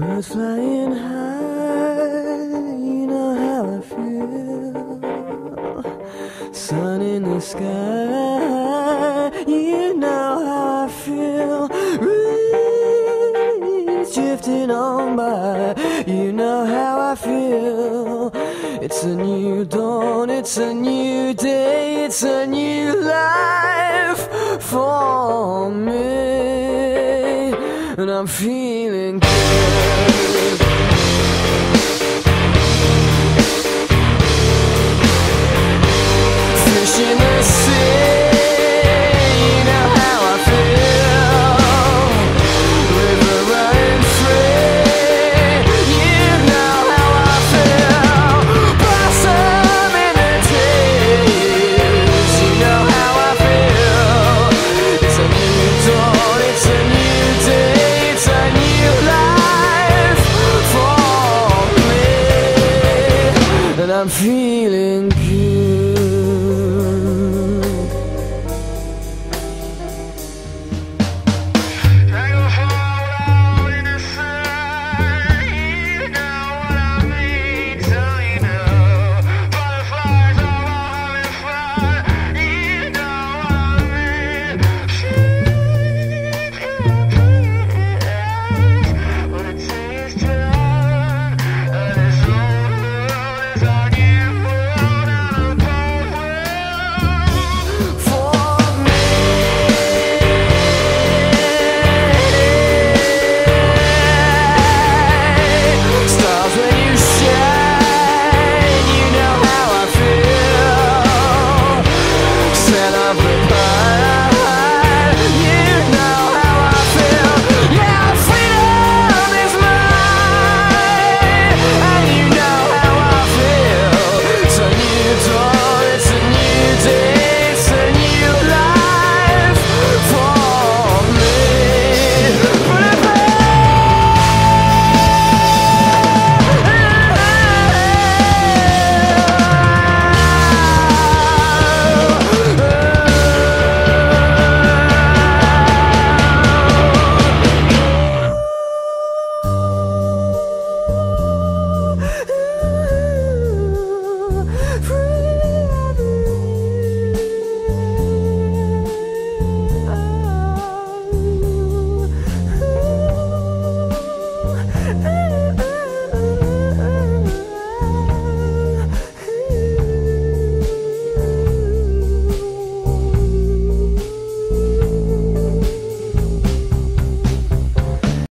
Birds flying high, you know how I feel. Sun in the sky, you know how I feel. Breeze drifting on by, you know how I feel. It's a new dawn, it's a new day, it's a new life for me, and I'm feeling good. Fish in the sea, you know how I feel. River running free, you know how I feel. Blossom in the trees, you know how I feel. It's a new dawn, it's a new day, it's a new life for me, and I'm feeling good. On